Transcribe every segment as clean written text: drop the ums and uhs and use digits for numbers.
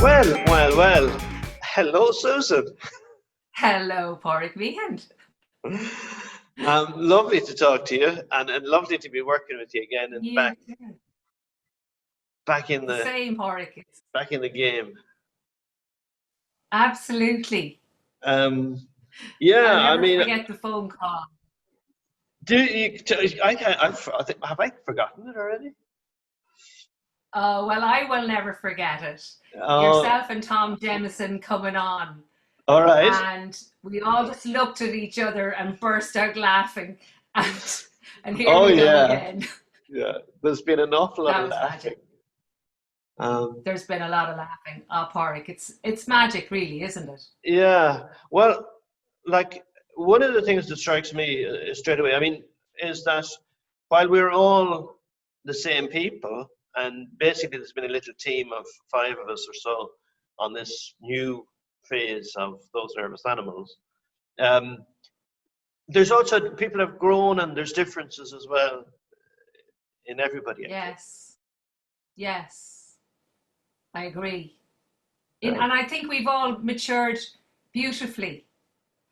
Well. Hello, Susan. Hello, Padraig Meehan. Lovely to talk to you, and lovely to be working with you again, and You too. back in The the same, Padraig. back in the game. Absolutely. Um, I'll yeah, I never mean, forget the phone call. do you? I can't. I think, have I forgotten it already? Oh, well, I will never forget it. Oh, Yourself and Tom Jemison coming on, all right. and we all just looked at each other and burst out laughing. And, and here Oh we go yeah, again. yeah. There's been an awful lot That of was laughing. magic. Um, There's been a lot of laughing. Oh, Padraig, it's magic, really, isn't it? yeah. Well, like one of the things that strikes me straight away, I mean, is that while we're all the same people, and basically there's been a little team of five of us or so on this new phase of those nervous animals. Um, there's also people have grown, and there's differences as well in everybody, I think. Yes, yes, I agree. Uh, And I think we've all matured beautifully.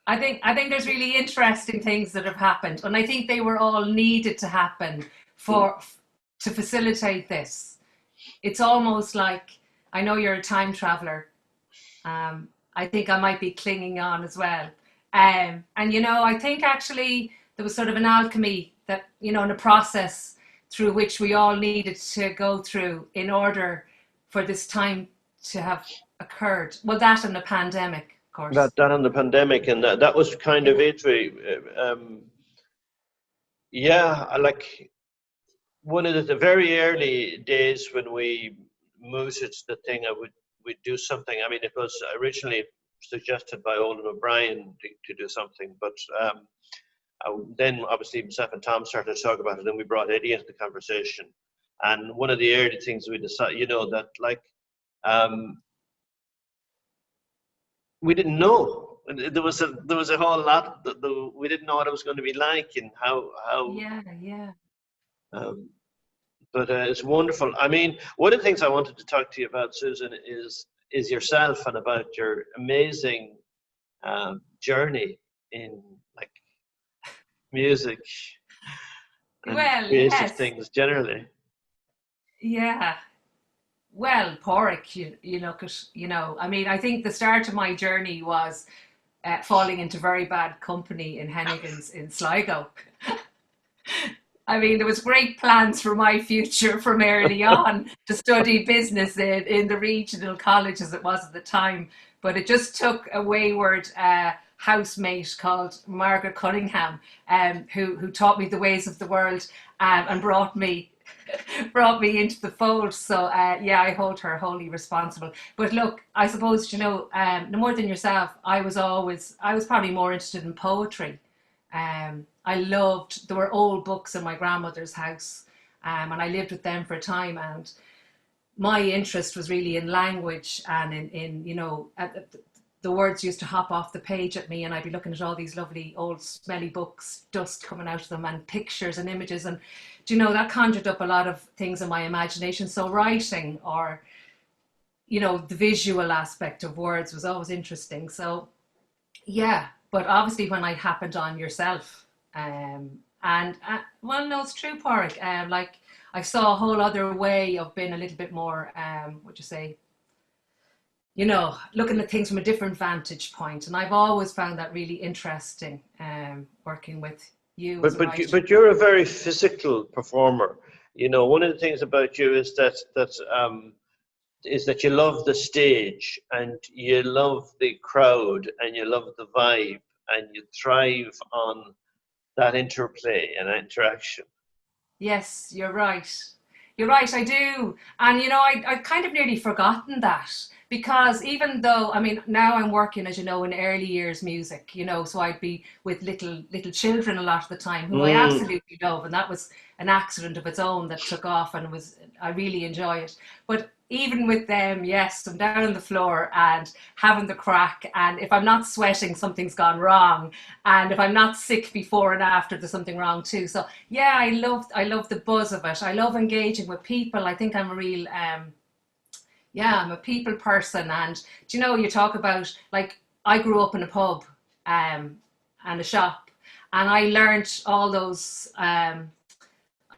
I think there's really interesting things that have happened, and I think they were all needed to happen mm, for to facilitate this. It's almost like I know you're a time traveler. I think I might be clinging on as well. And I think actually there was sort of an alchemy that in a process through which we all needed to go through in order for this time to have occurred. Well, that and the pandemic, of that course. that and the pandemic, and that was kind Yeah. of it. Yeah, like one of the very early days when we mooted the thing, I would we'd do something. I mean, it was originally suggested by Olin O'Brien to do something, but then obviously myself and Tom started to talk about it, and we brought Eddie into the conversation. And one of the early things we decided, that like um, we didn't know. There was a whole lot that we didn't know what it was going to be like, and how Yeah, yeah. um, but it's wonderful. I mean, one of the things I wanted to talk to you about, Susan, is yourself and about your amazing journey in like music and Well, creative yes. things generally. Yeah. Well, Porrick, I mean, I think the start of my journey was falling into very bad company in Hennigan's in Sligo. I mean, there was great plans for my future from early on to study business in the regional college as it was at the time. But it just took a wayward housemate called Margaret Cunningham, who taught me the ways of the world and brought me into the fold. So yeah, I hold her wholly responsible. But look, I suppose no more than yourself. I was probably more interested in poetry. I loved, there were old books in my grandmother's house, and I lived with them for a time. And my interest was really in language and the words used to hop off the page at me, and I'd be looking at all these lovely old smelly books, dust coming out of them, and pictures and images. And that conjured up a lot of things in my imagination. So writing or, the visual aspect of words was always interesting. So yeah, but obviously when I happened on yourself, and well, no, it's true, Porrick. Like I saw a whole other way of being a little bit more, what you say, looking at things from a different vantage point, and I've always found that really interesting. Working with you as But a but you, writer. but you're a very physical performer. One of the things about you is that you love the stage, and you love the crowd, and you love the vibe, and you thrive on that interplay and interaction. Yes, you're right. You're right, I do. And I've kind of nearly forgotten that because even though, I mean, now I'm working, as you know, in early years music, so I'd be with little children a lot of the time who I Mm. absolutely love. And that was an accident of its own that took off, and I really enjoy it. But even with them, yes, I'm down on the floor and having the crack. And if I'm not sweating, something's gone wrong. And if I'm not sick before and after, there's something wrong too. So yeah, I love the buzz of it. I love engaging with people. I think I'm a real Yeah, I'm a people person, and do you know, you talk about, like, I grew up in a pub, and a shop, and I learnt all those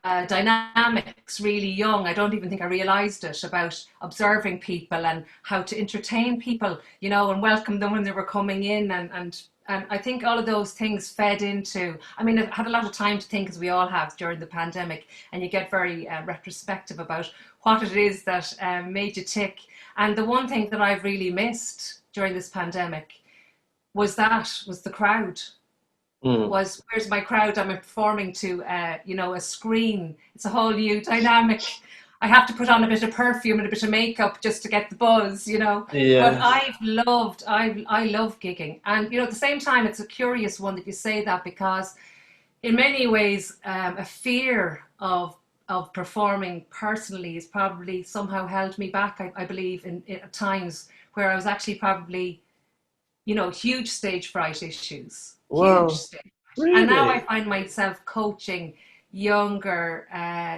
dynamics really young. I don't even think I realised it, about observing people and how to entertain people, you know, and welcome them when they were coming in, and I think all of those things fed into. I mean, I've had a lot of time to think, as we all have during the pandemic, and you get very retrospective about what it is that made you tick. And the one thing that I've really missed during this pandemic was the crowd. Mm. Was, where's my crowd? I'm performing to, you know, a screen. It's a whole new dynamic. I have to put on a bit of perfume and a bit of makeup just to get the buzz, you know. But Yes. I love gigging, and you know, at the same time, it's a curious one that you say that, because in many ways, a fear of performing personally has probably somehow held me back. I believe in at times where I was actually probably, you know, huge stage fright issues, huge Wow. stage. And now I Really? find myself coaching younger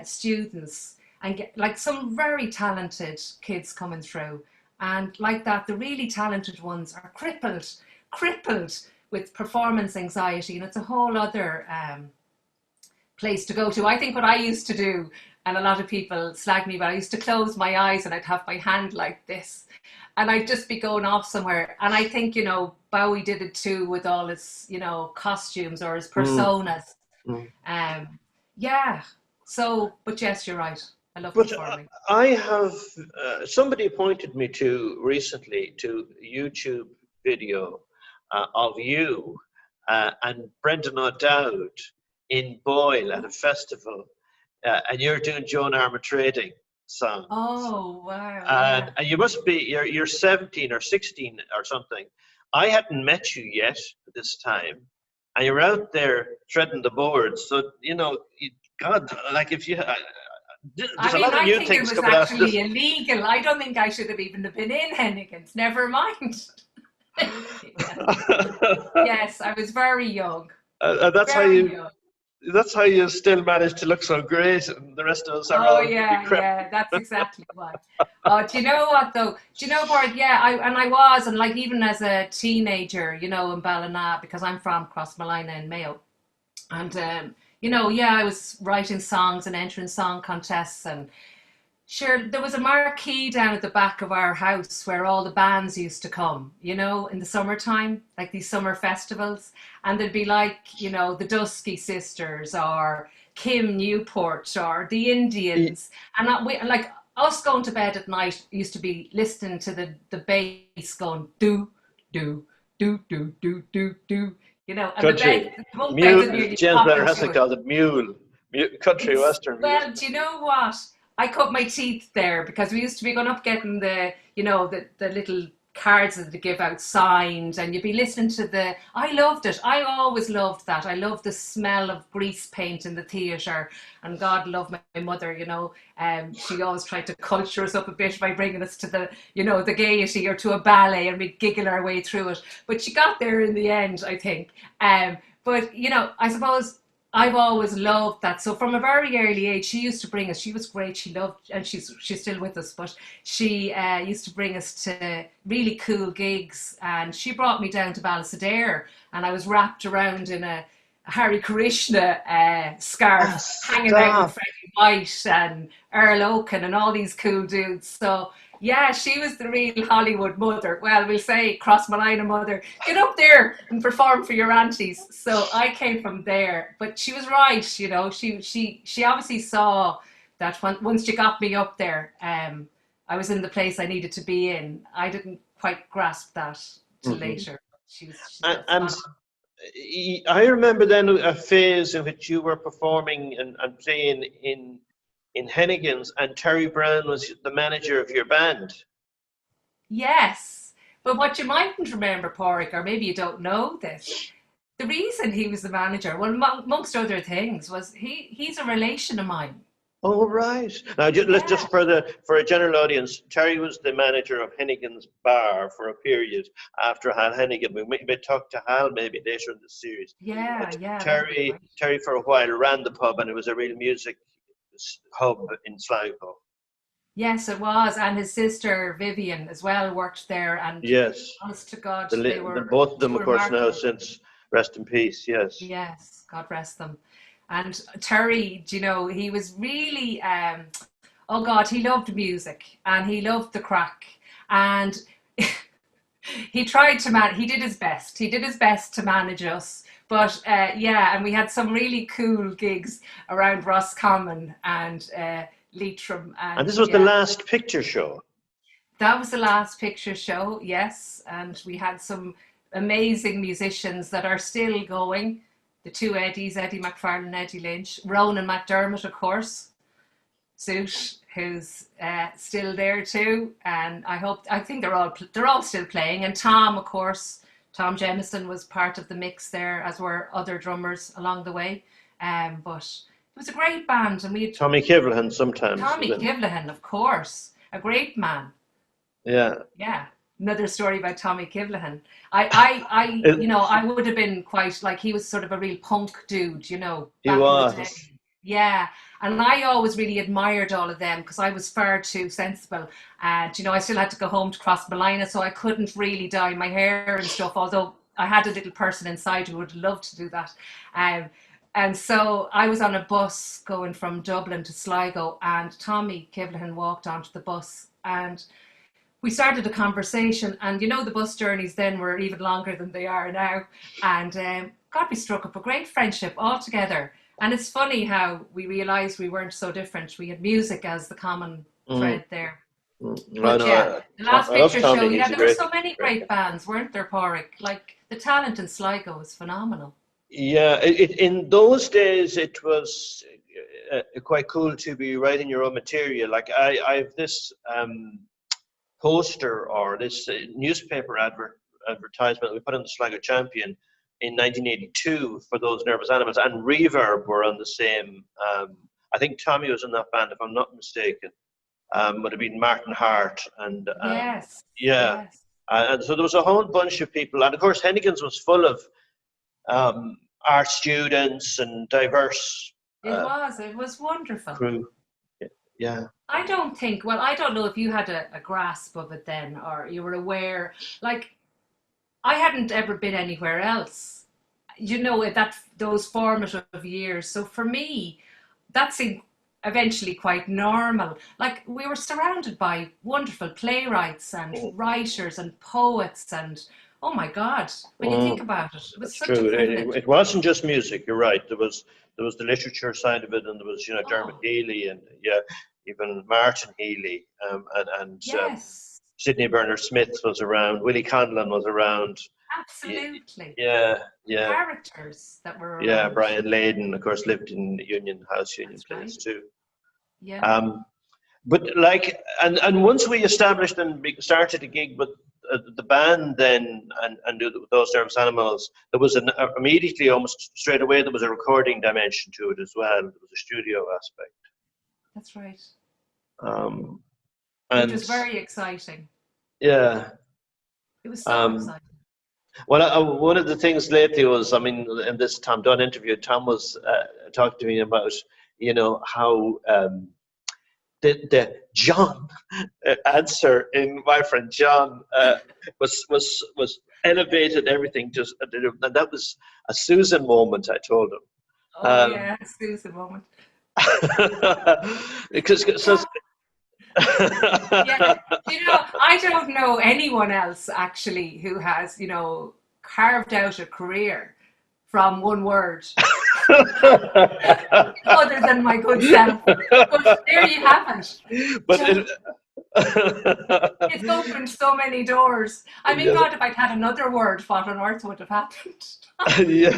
students, and get like some very talented kids coming through. And like that, the really talented ones are crippled with performance anxiety. And it's a whole other place to go to. I think what I used to do, and a lot of people slag me, but I used to close my eyes and I'd have my hand like this, and I'd just be going off somewhere. And I think, you know, Bowie did it too, with all his, you know, costumes or his Mm. personas. Mm. Um, yeah. So, but yes, you're right. I love But performing. I have somebody pointed me to recently to a YouTube video of you and Brendan O'Dowd in Boyle at a festival, and you're doing Joan Armatrading songs. Oh, wow. And, Yeah. and you must be you're 17 or 16 or something. I hadn't met you yet at this time, and you're out there treading the boards. So you know, God, like if you, there's I a mean, lot of I new think it things was coming out of this. actually illegal. I don't think I should have even been in Hennigan's. Never mind. Yeah. Yes, I was very young. That's how Very you. young. That's how you still manage to look so great, and the rest of us are Oh all yeah, decrepit. yeah, that's exactly why. Oh, do you know what though? Do you know, Bart? Yeah, I was, and like even as a teenager, you know, in Ballina, because I'm from Crossmolina in Mayo, and you know, yeah, I was writing songs and entering song contests, and sure, there was a marquee down at the back of our house where all the bands used to come, you know, in the summertime, like these summer festivals. And there'd be like, you know, the Dusky Sisters or Kim Newport or the Indians. And like us going to bed at night used to be listening to the bass going do, do, do, do, do, do, do. You know, and Country, the bunk beds mule. would nearly James pop Brenner has to into it. call it mule, country It's, western music. well, do you know what? I cut my teeth there, because we used to be going up getting the, you know, the little cards that they give out signed, and you'd be listening to the. I loved it. I always loved that. I loved the smell of grease paint in the theatre, and God love my mother. You know, she always tried to culture us up a bit by bringing us to the, you know, the Gaiety or to a ballet, and we'd giggle our way through it. But she got there in the end, I think. But you know, I suppose I've always loved that. So from a very early age, she used to bring us. She was great. She loved, and she's still with us. But she used to bring us to really cool gigs, and she brought me down to Ballysadare, and I was wrapped around in a Hare Krishna Ah, scarf, hanging out with stop. Freddie White and Earl Oaken and all these cool dudes. So yeah, she was the real Hollywood mother. Well, we'll say Crossmolina mother. Get up there and perform for your aunties. So I came from there, but she was right. You know, she obviously saw that once you got me up there, I was in the place I needed to be in. I didn't quite grasp that till Mhm. later. She And, got and spot on. I remember then a phase in which you were performing and playing in Hennigan's, and Terry Brown was the manager of your band. Yes, but what you mightn't remember, Porrick, or maybe you don't know this, the reason he was the manager, well, amongst other things, was he's a relation of mine. Oh, right. Now, let's Yeah, just for a general audience, Terry was the manager of Hennigan's Bar for a period after Hal Hennigan. We may talk to Hal maybe later in the series. yeah, yeah, that'd be Terry, great. Terry for a while ran the pub, and it was a real music hub in Sligo. Yes, it was. And his sister Vivian as well worked there. And Yes. honest to God, Both of them, two of course, now remarkable. since rest in peace. Yes. Yes, God rest them. And Terry, do you know, he was really, oh God, he loved music and he loved the crack. And he tried to he did his best. He did his best to manage us. But yeah, and we had some really cool gigs around Roscommon and Leitrim. And And this was the yeah, last picture show. that was the last picture show, yes. And we had some amazing musicians that are still going. The two Eddies, Eddie McFarlane, Eddie Lynch, Ronan McDermott, of course, Suit, who's still there too. And I think they're all still playing. And Tom, of course, Tom Jemison was part of the mix there, as were other drummers along the way. But it was a great band, and we had Tommy Kivlehan sometimes. Tommy Kivlehan, of course, a great man. Yeah. Yeah. Another story about Tommy Kivlehan. I would have been quite like, he was sort of a real punk dude, He back in the day. was. Yeah. And I always really admired all of them because I was far too sensible. And, I still had to go home to Crossmolina, so I couldn't really dye my hair and stuff, although I had a little person inside who would love to do that. And so I was on a bus going from Dublin to Sligo, and Tommy Kivlehan walked onto the bus, and we started a conversation. And the bus journeys then were even longer than they are now. And God, we struck up a great friendship all together. And it's funny how we realised we weren't so different. We had music as the common thread there. But yeah, the last picture show, yeah, there were so many great bands, weren't there, Padraig? Like, the talent in Sligo was phenomenal. Yeah, in those days it was quite cool to be writing your own material. Like I have this poster or this newspaper advertisement we put in the Sligo Champion in 1982 for those Nervous Animals, and Reverb were on the same. I think Tommy was in that band, if I'm not mistaken. Would have been Martin Hart and Yes. yeah, Yes. and so there was a whole bunch of people, and of course Hennigan's was full of art students and diverse It was wonderful. crew. Yeah. I don't know if you had a grasp of it then, or you were aware. Like, I hadn't ever been anywhere else, at those formative years. So for me, that seemed eventually quite normal. Like, we were surrounded by wonderful playwrights and writers and poets, and oh my God, when you think about it, it was That's such a true. privilege. It wasn't just music. You're right. There was the literature side of it, and there was Dermot Oh, Healy, and yeah, even Martin Healy, and yes, Sidney Bernard Smith was around. Willie Conlon was around. absolutely. Yeah, The yeah, characters that were yeah. around. Brian Layden, of course, lived in Union House, Union That's right. Place too. Yeah. But like, and once we established and started to gig with the band, then and do those Nervous Animals, there was immediately, almost straight away, there was a recording dimension to it as well. There was a studio aspect. That's right. Um, Which and was very exciting. yeah. It was so exciting. Well, one of the things lately was, I mean, in this Tom Dunn interview, Tom was talking to me about, how the John answer in My Friend John was elevated everything, just, and that was a Susan moment, I told him. Oh yeah, Susan moment. Because Yeah, I don't know anyone else actually who has, carved out a career from one word other than my good self. But there you have it. but It's opened so many doors. I mean, yeah. God, if I'd had another word, what on earth would have happened? Yeah.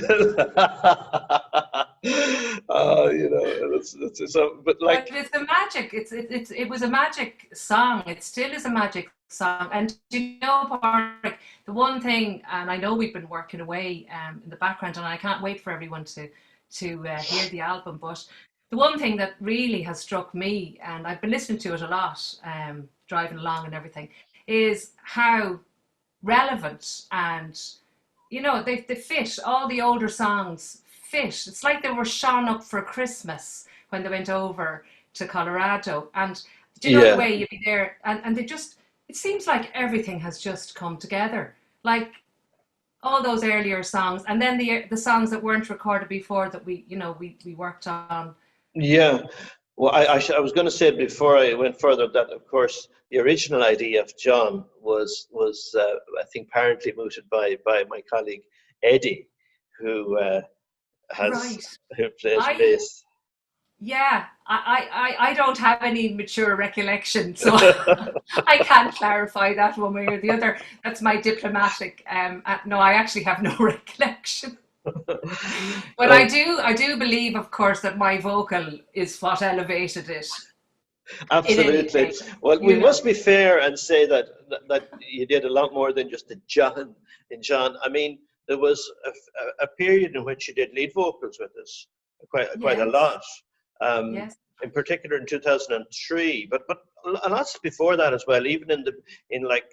That's so, but like, But it's a magic. It was a magic song. It still is a magic song. And Patrick, the one thing, and I know we've been working away in the background, and I can't wait for everyone to hear the album. But the one thing that really has struck me, and I've been listening to it a lot, driving along and everything, is how relevant and they fit. All the older songs fit. It's like they were shone up for Christmas when they went over to Colorado. And Do you know the Yeah. way you'd be there, and it seems like everything has just come together. Like all those earlier songs, and then the songs that weren't recorded before that we worked on. Yeah. Well, I was going to say before I went further that, of course, the original idea of John was I think apparently mooted by my colleague Eddie, who has Right. who plays I bass. Yeah, I don't have any mature recollection, so I can't clarify that one way or the other. That's my diplomatic. No, I actually have no recollection. But Oh, I do believe, of course, that my vocal is what elevated it. In any absolutely. case, Well, we you know. must be fair and say that you did a lot more than just a John in John. I mean, there was a period in which you did lead vocals with us, quite a Yes, lot. Um, yes, in particular in 2003, but lots before that as well. Even in like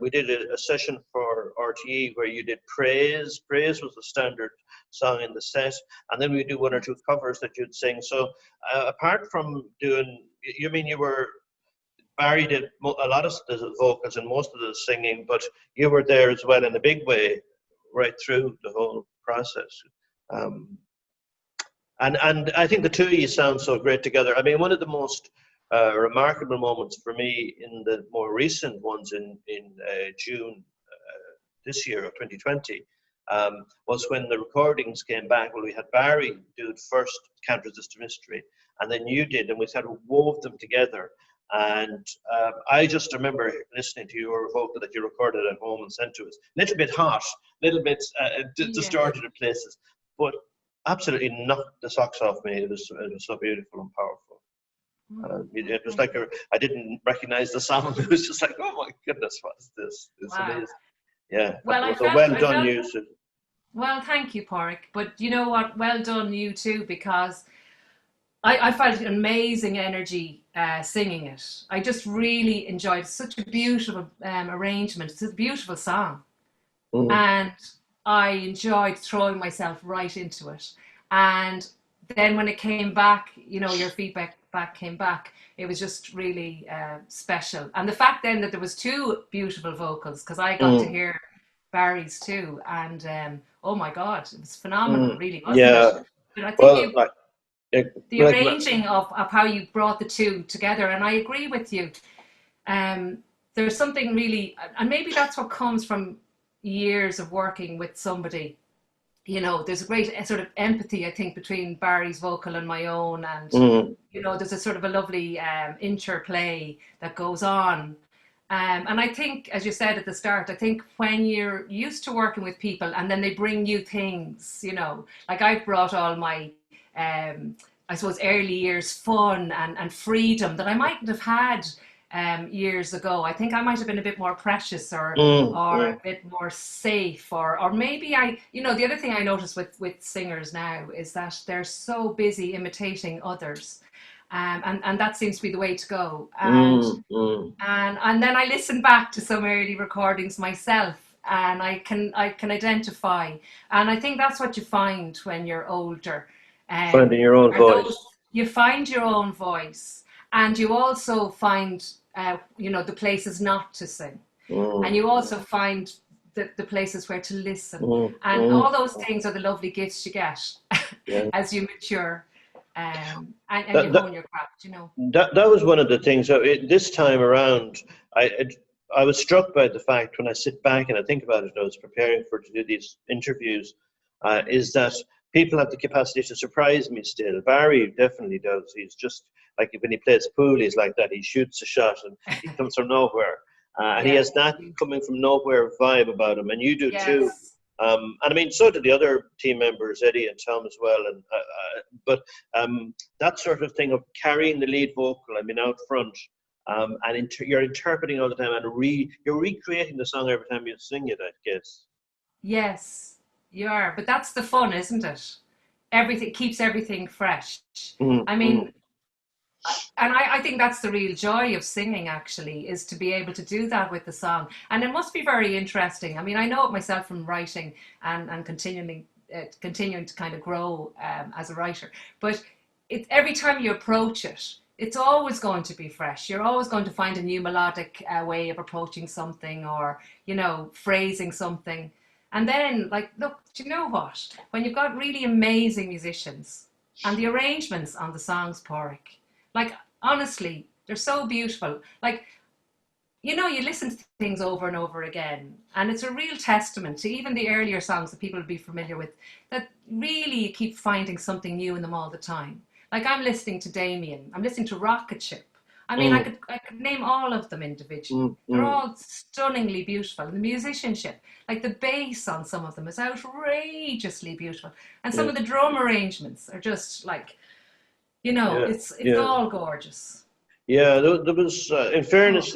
we did a session for RTE where you did Praise. Praise was the standard song in the set, and then we do one or yes. two covers that you'd sing. So apart from doing, you mean you were Barry did a lot of the vocals and most of the singing, but you were there as well in a big way right through the whole process. Um, and I think the two of you sound so great together. I mean, one of the most remarkable moments for me in the more recent ones in June this year of 2020 was when the recordings came back. Well, we had Barry do it first, Can't Resist a Mystery, and then you did, and we sort of wove them together. And I just remember listening to your vocal that you recorded at home and sent to us. A little bit hot, a little bit Yeah. distorted in places, but absolutely knocked the socks off me. It was so beautiful and powerful. It was Thank like you. I didn't recognize the song. It was just like, oh my goodness, what is this? It's Wow. amazing. Yeah, Well, it was a well I done felt. use. Well, thank you, Porrick. But you know what? Well done, you too, because I felt amazing energy singing it. I just really enjoyed it. Such a beautiful arrangement. It's a beautiful song. Mm, And I enjoyed throwing myself right into it. And then when it came back, your feedback back came back, it was just really special. And the fact then that there was two beautiful vocals, because I got to mm, hear Barry's too, and oh my God, it was phenomenal, mm. really, wasn't it? Yeah. But I think Well, the like arranging of how you brought the two together, and I agree with you. Um, there's something really, and maybe that's what comes from years of working with somebody. There's a great sort of empathy, I think, between Barry's vocal and my own, and mm, there's a sort of a lovely interplay that goes on. And I think, as you said at the start, I think when you're used to working with people and then they bring you things, like I've brought all my, I suppose, early years fun and freedom that I mightn't have had years ago. I think I might have been a bit more precious or mm. a bit more safe, or maybe the other thing I notice with singers now is that they're so busy imitating others. And that seems to be the way to go. Mm, mm. And then I listen back to some early recordings myself, and I can identify, and I think that's what you find when you're older, Finding your own are those, voice. you find your own voice, and you also find the places not to sing, and Mm, you also find the places where to listen, mm, and mm. all those things are the lovely gifts you get Yeah. as you mature, and you That, that hone your craft, that was one of the things. This time around, I it, I was struck by the fact when I sit back and I think about it. I was preparing to do these interviews. Is that people have the capacity to surprise me still. Barry definitely does. He's just like when he plays pool, he's like that. He shoots a shot and he comes from nowhere. And he Yeah. has that coming from nowhere vibe about him, and you do too. Yes. And I mean, so do the other team members, Eddie and Tom as well. But that sort of thing of carrying the lead vocal, I mean, out front, and you're interpreting all the time, and you're recreating the song every time you sing it, I guess. Yes, you are. But that's the fun, isn't it? Everything keeps everything fresh. Mm, I mm, mean, and I think that's the real joy of singing, actually, is to be able to do that with the song. And it must be very interesting. I mean, I know it myself from writing and continuing to kind of grow as a writer. But every time you approach it, it's always going to be fresh. You're always going to find a new melodic way of approaching something, or, you know, phrasing something. And then, like, look, do you know what? When you've got really amazing musicians and the arrangements on the songs, Porrick, like, honestly, they're so beautiful. Like, you know, you listen to things over and over again, and it's a real testament to even the earlier songs that people will be familiar with, that really you keep finding something new in them all the time. Like, I'm listening to Damien, I'm listening to Rocket Ship. I mean, Mm, I could name all of them individually. mm, They're mm. all stunningly beautiful. And the musicianship, like the bass on some of them is outrageously beautiful. And some Yeah, of the drum arrangements are just like, you know, yeah, it's yeah. all gorgeous. Yeah, there was, in Oh, fairness,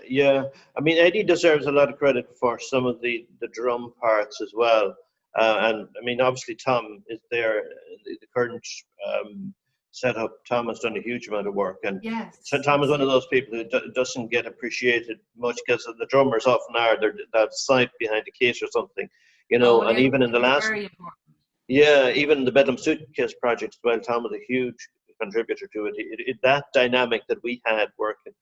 yeah, I mean, Eddie deserves a lot of credit for some of the drum parts as well. And I mean, obviously, Tom is there, the current um, setup. Tom has done a huge amount of work. And so yes, Tom is one of absolutely. those people who doesn't get appreciated much because the drummers often are, they're that sight behind the case or something, you Oh, know. well, And even in the he's last, very important. yeah, even the Bedlam Suitcase project as well, Tom was a huge contributor to it. That dynamic that we had working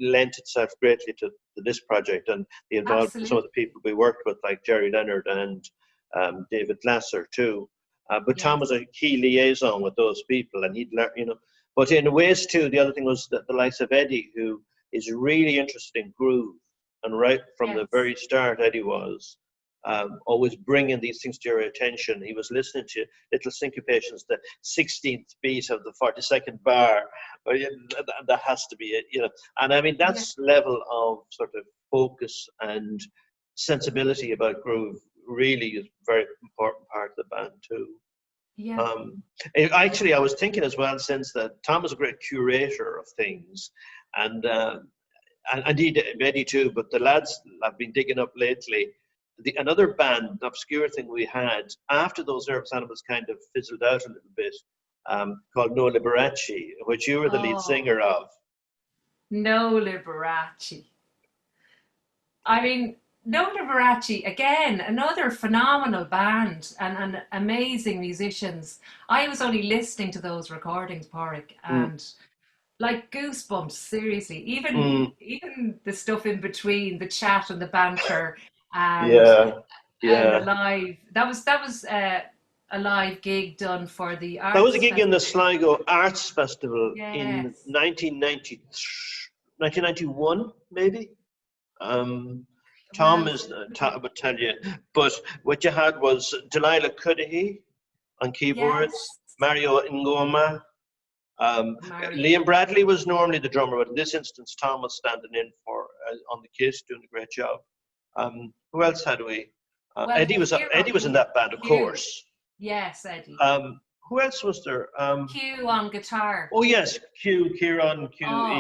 lent itself greatly to this project, and the involved some of Absolutely. the people we worked with, like Jerry Leonard and David Glasser too. But Tom Yes. was a key liaison with those people, and he'd learn, you know. But in ways too, the other thing was that the likes of Eddie, who is really interested in groove, and right from the Yes. very start, Eddie was always bringing these things to your attention. He was listening to little syncopations, the 16th beat of the 42nd bar. Well, yeah, that has to be it, you know. And I mean, Yeah. that's level of sort of focus and sensibility about groove really is a very important part of the band too. Yeah. Um, Actually, I was thinking as well since that Tom was a great curator of things, and and indeed Eddie too. But the lads I've been digging up lately, another band, obscure thing we had after those Nervous Animals kind of fizzled out a little bit, called No Liberace, which you were the lead Oh, singer of. no Liberace. I mean, no Liberace, again, another phenomenal band and amazing musicians. I was only listening to those recordings, Porrick, Mm, and like goosebumps, seriously. mm, Even the stuff in between, the chat and the banter, and yeah, the yeah. live. That was a live gig done for the That was a Arts gig in Festival. the Sligo Arts Festival in Yes. 1990, 1991, maybe. Um, Tom Well, is, I would tell you, but what you had was Delilah Cudahy on keyboards, yes, Mario Ngoma. Mario. Liam Bradley was normally the drummer, but in this instance, Tom was standing in for on the case, doing a great job. Who else had we? Well, Eddie was in that band, of Q. course. Yes, Eddie. Who else was there? Q on guitar. Oh yes, Q Oh,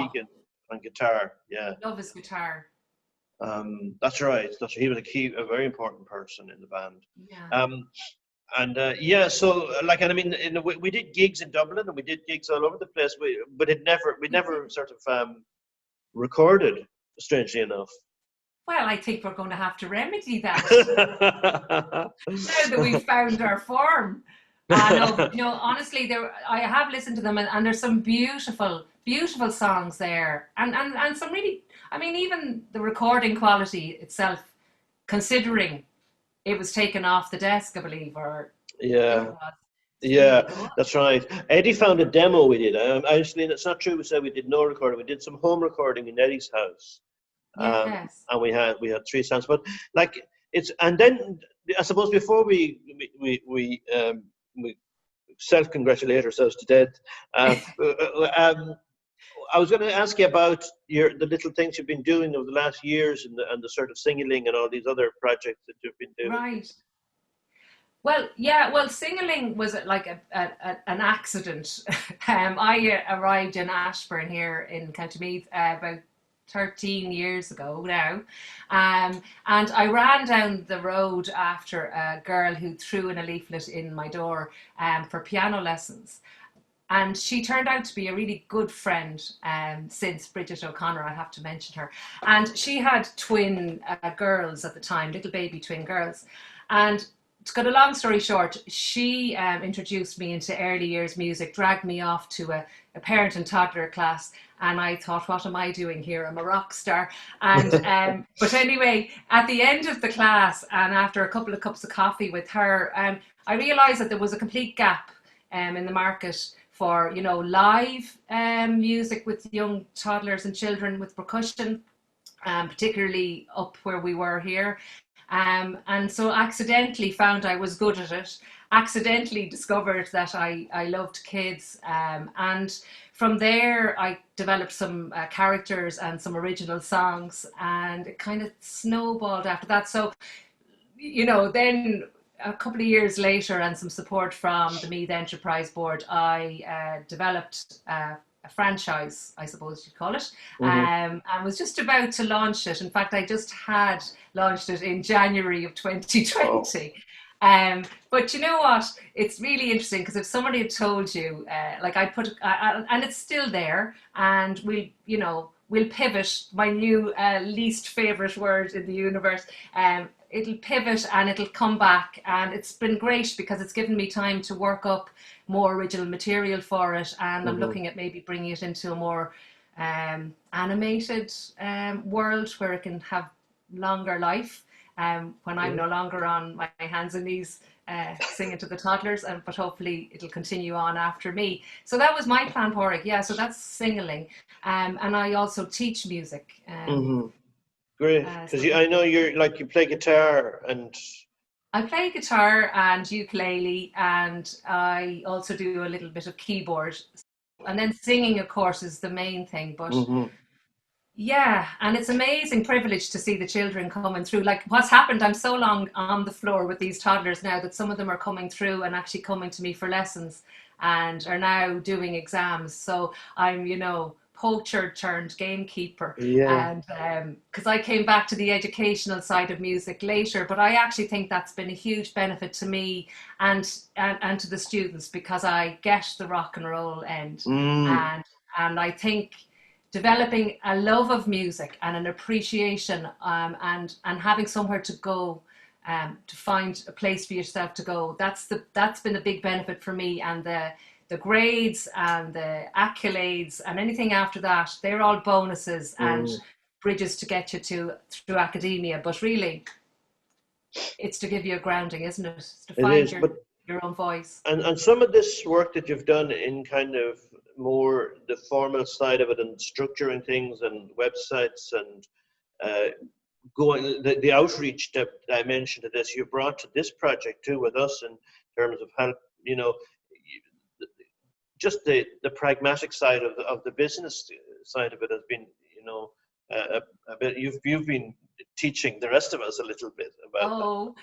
Egan on guitar. Yeah, love his guitar. that's right. He was a very important person in the band. Yeah. Um, and yeah, so like, and I mean, we did gigs in Dublin and we did gigs all over the place. But we We did. never sort of recorded, strangely enough. Well, I think we're going to have to remedy that now that we've found our form. No, but you know, honestly, I have listened to them, and there's some beautiful, beautiful songs there, and some really. I mean, even the recording quality itself, considering it was taken off the desk, I believe, or it Yeah, was. It's yeah, really good. that's right. Eddie found a demo we did. Actually, it's not true. We said we did no recording. We did some home recording in Eddie's house, Yes. and we had three songs. But like it's, and then I suppose before we self congratulate ourselves to death. I was going to ask you about the little things you've been doing over the last years, and the sort of singing and all these other projects that you've been doing. Right. Well, yeah, well, Singling was like an accident. I arrived in Ashburn here in County Meath about 13 years ago now. And I ran down the road after a girl who threw in a leaflet in my door for piano lessons. And she turned out to be a really good friend since Bridget O'Connor, I have to mention her. And she had twin girls at the time, little baby twin girls. And to cut a long story short, she introduced me into early years music, dragged me off to a parent and toddler class, and I thought, what am I doing here? I'm a rock star. And but anyway, at the end of the class, and after a couple of cups of coffee with her, I realised that there was a complete gap in the market for, you know, live music with young toddlers and children with percussion, particularly up where we were here. And so accidentally found I was good at it, accidentally discovered that I loved kids. And from there, I developed some characters and some original songs, and it kind of snowballed after that. So, you know, then a couple of years later, and some support from the Meath Enterprise Board, I developed a franchise, I suppose you'd call it, and was just about to launch it. In fact, I just had launched it in January of 2020. But you know what? It's really interesting, because if somebody had told you, like I put, and it's still there, and we'll pivot, my new least favorite word in the universe. It'll pivot and it'll come back, and it's been great because it's given me time to work up more original material for it, and I'm looking at maybe bringing it into a more animated world where it can have longer life when I'm no longer on my hands and knees singing to the toddlers, but hopefully it'll continue on after me. So that was my plan, Padraig. Yeah, so that's singing, and I also teach music. Great, because I know you play guitar and. I play guitar and ukulele, and I also do a little bit of keyboard. And then singing, of course, is the main thing. But yeah, and it's amazing privilege to see the children coming through. Like what's happened, I'm so long on the floor with these toddlers now that some of them are coming through and actually coming to me for lessons and are now doing exams. So I'm, you know, poacher turned gamekeeper. Yeah. And because I came back to the educational side of music later, but I actually think that's been a huge benefit to me and to the students, because I get the rock and roll end. And I think developing a love of music and an appreciation and having somewhere to go, to find a place for yourself to go, that's been a big benefit for me. And the grades and the accolades and anything after that, they're all bonuses and bridges to get you through academia. But really, it's to give you a grounding, isn't it? It's to find your own voice. And some of this work that you've done in kind of more the formal side of it and structuring things and websites and going the outreach that I mentioned to this, you brought to this project too with us in terms of help, you know, just the pragmatic side of the business side of it has been, you know, a bit. You've been teaching the rest of us a little bit about that.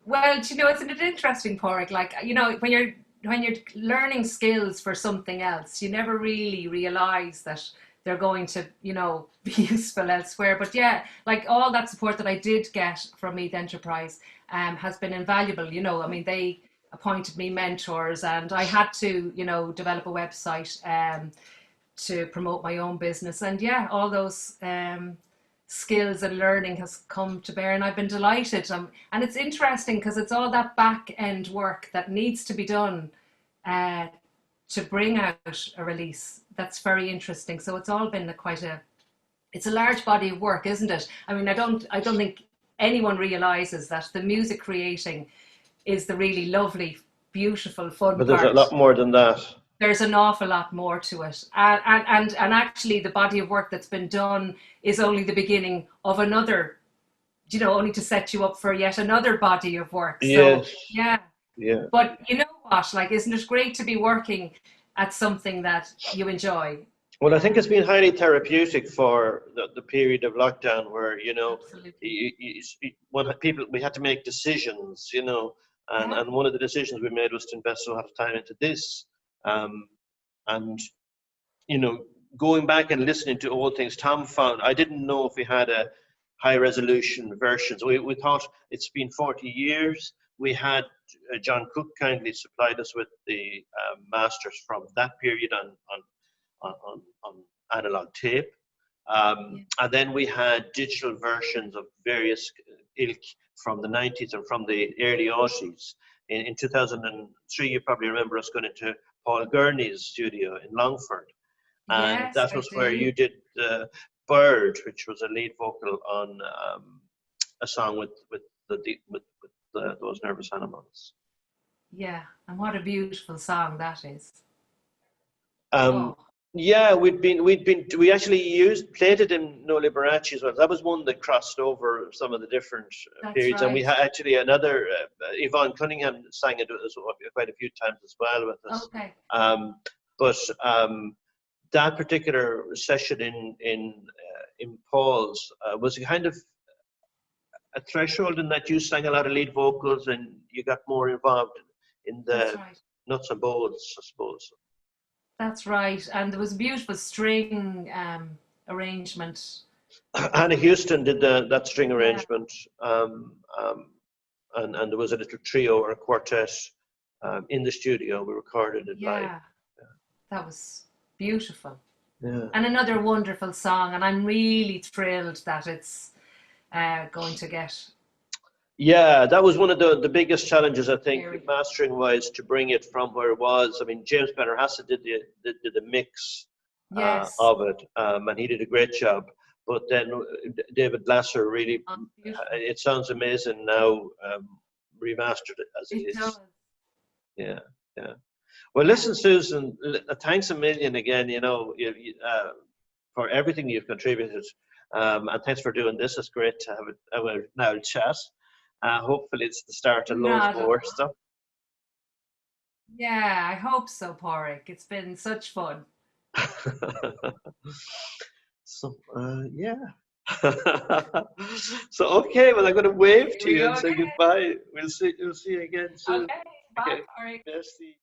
Well, you know, it's an interesting part. Like, you know, when you're learning skills for something else, you never really realize that they're going to, you know, be useful elsewhere. But yeah, like all that support that I did get from Meath Enterprise has been invaluable. You know, I mean, they appointed me mentors, and I had to, you know, develop a website to promote my own business. And yeah, all those skills and learning has come to bear, and I've been delighted. And it's interesting because it's all that back end work that needs to be done to bring out a release. That's very interesting. So it's all been it's a large body of work, isn't it? I mean, I don't think anyone realizes that the music creating is the really lovely, beautiful, fun but there's part. a lot more than that. There's an awful lot more to it. And actually the body of work that's been done is only the beginning of another, you know, only to set you up for yet another body of work. Yes. So, yeah. But you know what, like, isn't it great to be working at something that you enjoy? Well, I think it's been highly therapeutic for the period of lockdown where, you know, we had to make decisions, you know, and one of the decisions we made was to invest a lot of time into this. And, you know, going back and listening to old things, Tom found, I didn't know if we had a high resolution version. So we thought it's been 40 years. We had John Cook kindly supplied us with the masters from that period on analog tape. And then we had digital versions of various ilk from the 90s and from the early 80s. In 2003, you probably remember us going into Paul Gurney's studio in Longford. And Yes, that I was where do. you did Bird, which was a lead vocal on a song with those nervous animals. Yeah, and what a beautiful song that is. Um, Oh, yeah, we actually played it in No Liberace as well. That was one that crossed over some of the different that's periods, and we right. had actually another Yvonne Cunningham sang it quite a few times as well with us. Okay. But that particular session in Paul's was a kind of a threshold in that you sang a lot of lead vocals and you got more involved in That's the right. nuts and bolts, I suppose. That's right. And there was a beautiful string arrangement. Hannah Houston did that string Yeah, arrangement, and there was a little trio or a quartet in the studio. We recorded it live. yeah, that was beautiful. Yeah. And another wonderful song. And I'm really thrilled that it's going to get Yeah, that was one of the biggest challenges, I think, very. mastering wise, to bring it from where it was. I mean, James Bennerhassa did the mix Yes. of it, and he did a great job. But then David Lasser really, Oh, beautiful. it sounds amazing now, remastered it as it It does. is. Yeah, yeah. Well, Yeah. listen, Susan, thanks a million again, for everything you've contributed. And thanks for doing this. It's great to have a now chat. Hopefully, it's the start of loads Not at more all. stuff. Yeah, I hope so, Porrick. It's been such fun. So, yeah. So, okay, well, I'm going to wave Here to we you go and say again. goodbye. We'll see you again soon. Okay. Bye, Okay, Porrick. merci.